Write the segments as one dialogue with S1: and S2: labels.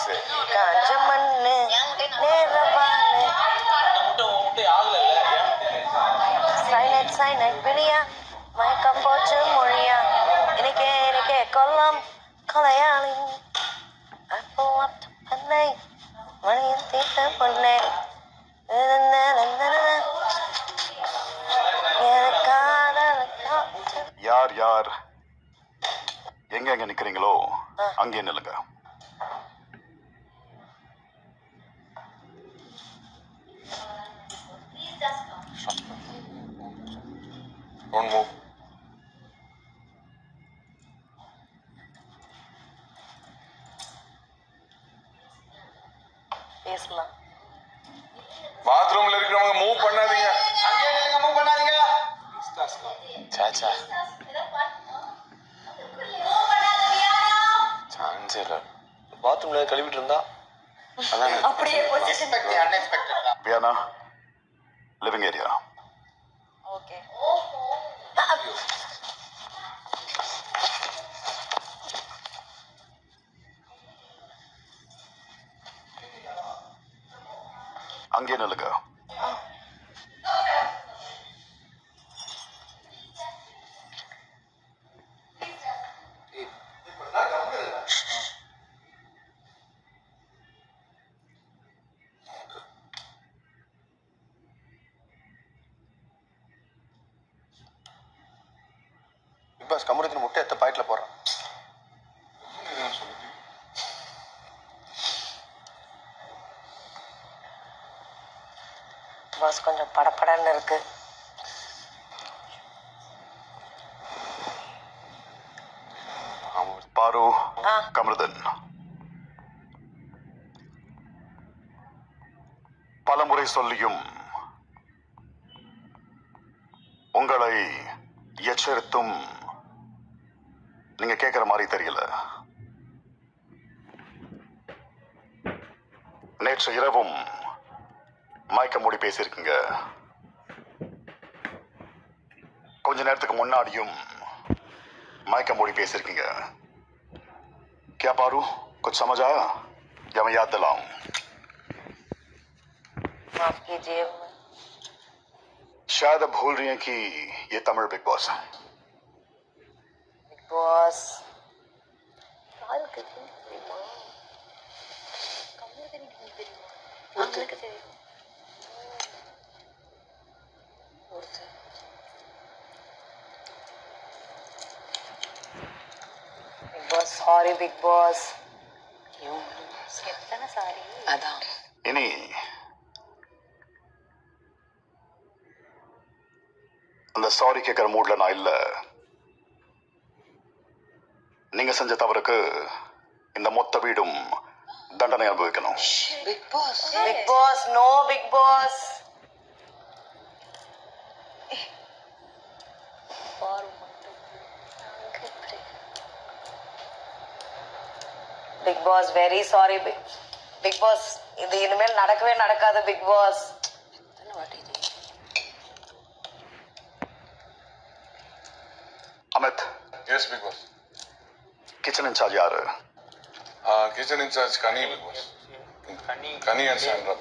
S1: Please.
S2: காஞ்ச மண்ணு நேரவானு signed Priya மயக்கம் போச்சு மொழியா எனக்கே கொல்லம் கொலையாளி அப்போ பண்ணை மணியின் தீட்ட பொண்ணே
S1: யார் யார் எங்க நிக்கிறீங்களோ அங்கே நில்லுங்க.
S3: Don't move.
S2: பேசலாம்.
S3: பாத்ரூம்ல இருக்கிறவங்க மூவ் பண்ணாதீங்க.
S4: அங்கே நில்லுங்க, மூவ் பண்ணாதீங்க.
S3: சாச்சா சான்ஸ் இல்ல. பாத்ரூம்ல கழுவிட்டு இருந்தா
S2: அப்படியே பொசிஷன்
S4: அன்எக்ஸ்பெக்டட் தான்.
S1: Viana living area.
S2: ஓகே.
S1: அங்கே நில்லுங்க.
S3: பிக் பாஸ் கமுரத்தின் முட்டை எத்த பாயிட்ல போடுறான்.
S2: பாஸ் கொஞ்சம் படபடன்னு இருக்கு.
S1: பாரு கமருதன் பலமுறை சொல்லியும் உங்களை எச்சரித்தும் நீங்க கேட்கிற மாதிரி தெரியல. நேற்று இரவும் மயக்க மூடி பேசியிருக்கீங்க. கொஞ்ச நேரத்துக்கு முன்னாடியும் मयका मोड़ी பேசிருக்கீங்க. क्या पारू कुछ समझ आया या मैं याद दिलाऊं?
S2: माफ कीजिए.
S1: शायद अब भूल रही हैं कि ये तमिल बिग बॉस है.
S2: Bigg Boss sorry Bigg Boss. எத்தனை சாரி? அதான்
S1: இனி அந்த சாரி கேட்கிற மூட்ல நான் இல்ல. நீங்க செஞ்ச தவறுக்கு இந்த மொத்த வீடும் தண்டனை அனுபவிக்கணும்.
S2: Bigg Boss Bigg Boss no Bigg Boss. Bigg Boss very sorry Bigg Boss. இது இனிமேல் நடக்கவே நடக்காது Bigg Boss.
S1: Amit.
S3: Yes Bigg Boss.
S1: Kitchen incharge யாரு?
S3: Kitchen incharge Kani Bigg Boss. Kani and Sandra.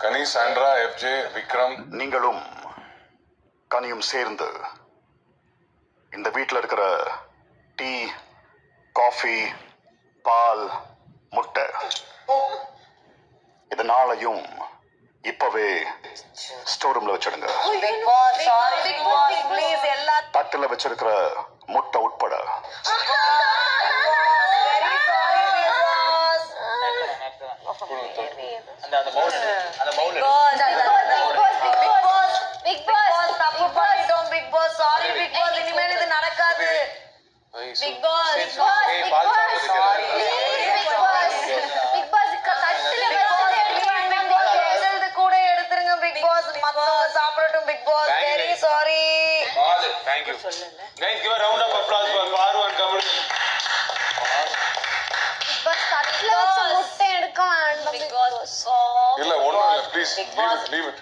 S3: Kani Sandra FJ Vikram.
S1: நீங்களும் கனியும் சேர்ந்து இந்த வீட்டில் இருக்கிற டீ காஃபி பால் முட்டை இதனாலையும் இப்பவே ஸ்டோர் ரூம்ல வச்சிடுங்க. தட்டுல வச்சிருக்கிற முட்டை உட்பட.
S3: Thank you. Guys, give a round of applause for Paru and Kamal. இல்ல ஒண்ணும் இல்ல ப்ளீஸ் லீவ் இட்.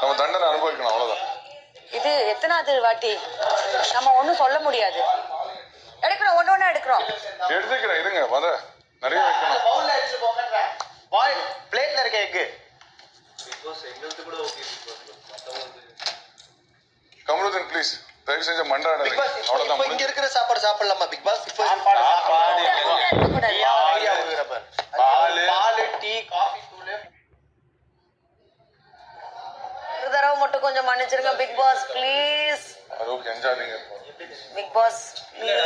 S3: நம்ம தண்டனை அனுபவிக்கணும் அவ்வளவுதான்.
S2: இது எத்தனாவது வாட்டி நம்ம ஒன்றும் சொல்ல முடியாது. எடுக்கிறோம், ஒன்று ஒன்றா எடுக்கிறோம்.
S5: எடுத்துக்கிறேன் இருங்க வர நிறைய வைக்கணும்.
S4: பவுல்ல எடுத்து போங்கன்ற பாய் பிளேட்ல இருக்க எக்
S5: கமருதன் ப்ளீஸ் தயவு செஞ்சு மன்றாடாதீங்க.
S4: பிக் பாஸ் இப்போ
S5: அவ்வளவுதான்
S4: இங்க இருக்கிற சாப்பாடு சாப்பிடலாமா பிக் பாஸ்? இப்போ பால் டீ காஃபி தூள்
S2: ஒரு தடவை மட்டும் கொஞ்சம் மன்னிச்சிருங்க பிக் பாஸ் ப்ளீஸ்.
S5: அளவுக்கு என்ஜாய்ங்க.
S2: Big Boss please.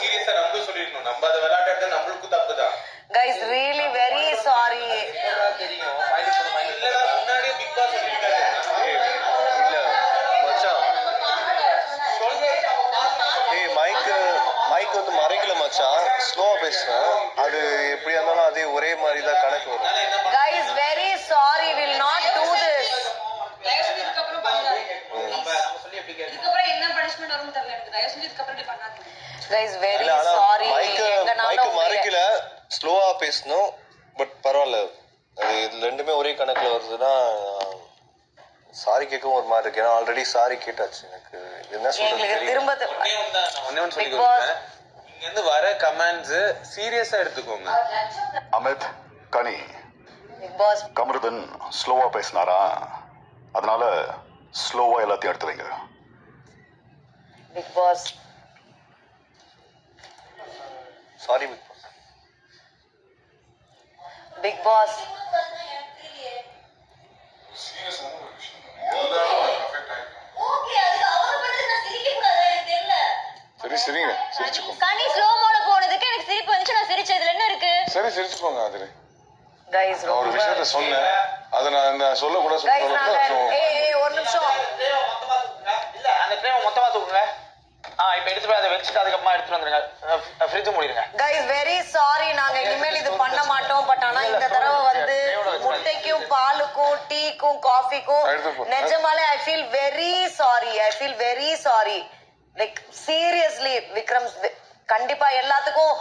S3: சீரியஸா நம்ம சொல்லிடணும். நம்ம அதை விளையாட்டு நம்மளுக்கும் தப்பு தான்.
S2: Guys really very sorry.
S4: தெரியும்
S3: இல்லடா முன்னாடியே பிக் பாஸ் சொல்லிட்டாரு.
S6: இல்ல மச்சான் மைக் வந்து மறைக்கல மச்சான், ஸ்லோவா பேசுறேன். அது எப்படியா இருந்தாலும் அதே ஒரே மாதிரி தான் கணக்கு வரும்.
S2: Guys very sorry, will not do this. Guys very
S6: இல்ல ஆனா
S2: சாரி.
S6: மைக் மறைக்கல, ஸ்லோவா பேசணும். பட் பரவாயில்ல, அது இது ரெண்டுமே ஒரே கணக்குல வருதுன்னா சாரி கேட்கவும் ஒரு மாதிரி இருக்கு. ஏன்னா ஆல்ரெடி சாரி கேட்டாச்சு. எனக்கு என்ன சொல்றது
S2: எங்களுக்கு திரும்ப
S3: ஒண்ணே ஒன்று சொல்லி கொடுங்க. இங்க இருந்து வர கமெண்ட்ஸ் சீரியஸா எடுத்துக்கோங்க.
S1: அமித், கனி,
S2: பிக் பாஸ்
S1: கமருதன் ஸ்லோவா பேசினாரா, அதனால ஸ்லோவா எல்லாத்தையும் எடுத்து வைங்க.
S2: Bigg Boss
S6: sorry Bigg Boss.
S2: Bigg Boss
S5: சரி சரிங்க சிரிச்சுக்கோங்க.
S7: கனி ஸ்லோ மோட போனதுக்கு எனக்கு சிரிப்பு வந்துச்சு. நான் சிரிச்சதுல என்ன இருக்கு?
S5: சரி சிரிச்சுக்கோங்க. அதுல
S2: கைஸ்
S5: நான் ஒரு விஷயத்த சொன்னேன், அதை நான் சொல்ல கூட
S2: கைஸ் நாங்க ஒரு நிமிஷம்.
S4: இல்ல அந்த ட்ரே மொத்தமா தூக்குங்க. இப்போ எடுத்து போய் அதை வச்சுட்டு அதுக்கப்புறமா எடுத்துட்டு வந்துருங்க. ஃப்ரிட்ஜ் மூடிடுங்க.
S2: கைஸ் வெரி சாரி, நாங்க இனிமேல் இது பண்ண மாட்டோம். பட் ஆனா இந்த தடவை வந்து முட்டைக்கும் பாலுக்கும் டீக்கும் காஃபிக்கும் நிஜமாலே I feel very sorry. I feel very sorry. Like seriously Vikram, கண்டிப்பா எல்லாத்துக்கும்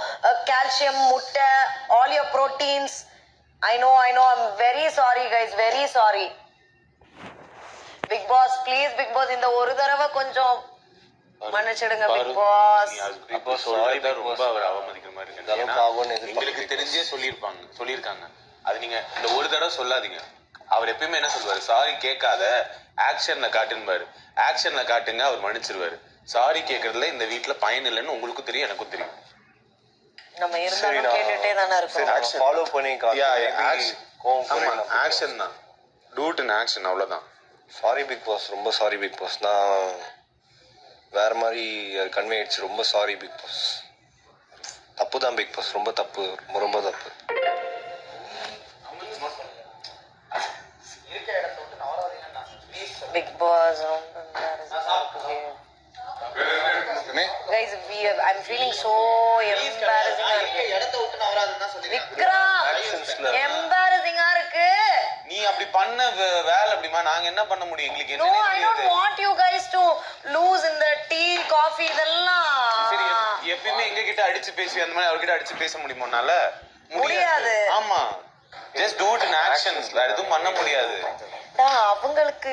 S2: கால்சியம், முட்டை, all your proteins. I know I'm very sorry guys, very sorry. Bigg Boss please, Bigg Boss இந்த ஒரு தடவை கொஞ்சம் மன்னிச்சிடுங்க பிக் பாஸ்.
S3: அப்போ சொல்றதா ரொம்ப அவர் அவமதிக்கிற மாதிரி
S6: இந்த அளவுக்கு ஆகும்னு
S3: இருக்கு. எங்களுக்கு தெரிஞ்சே சொல்லியிருக்காங்க. அது நீங்க இந்த ஒரு தடவை சொல்லாதீங்க. அவர் எப்பயுமே என்ன சொல்வாரு, சாரி கேட்காத, ஆக்ஷன்ல காட்டுன்பாரு. ஆக்ஷன்ல காட்டுங்க, அவர் மன்னிச்சிருவாரு. சாரி கேட்கறதுல இந்த வீட்டுல பயன் இல்லைன்னு உங்களுக்கும் தெரியும், எனக்கும் தெரியும்.
S2: நம்ம இருந்தாலும் கேட்டுட்டே தானே இருக்கோம்.
S6: ஃபாலோ பண்ணி
S3: ஆக்ஷன் தான், டூட் இன் ஆக்ஷன், அவ்வளவுதான்.
S6: சாரி பிக் பாஸ், ரொம்ப சாரி பிக் பாஸ். நான் வேற மாதிரி கன்வே ஆயிடுச்சு. ரொம்ப சாரி பிக் பாஸ். தப்பு தான் பிக் பாஸ், ரொம்ப தப்பு, ரொம்ப தப்பு.
S2: Bigg Boss guys, I'm feeling so embarrassing.
S4: இடத்த விட்டு நவராதுன்னு தான் சொல்லி
S2: விக்ரம் embarrassing ஆ இருக்கு.
S3: நீ அப்படி பண்ண வேலை அப்படிமா, நாங்க என்ன பண்ண முடியும்? எங்களுக்கு
S2: No,
S3: என்ன
S2: I don't want you guys to lose in the tea, coffee இதெல்லாம்.
S3: சரி, எப்பயுமே எங்க கிட்ட அடிச்சு பேசி அந்த மாதிரி அவர்கிட்ட அடிச்சு பேச முடியுமானால
S2: முடியாது.
S3: ஆமா, just do it in action. வேற எதுவும் பண்ண முடியாது.
S2: அவங்களுக்கு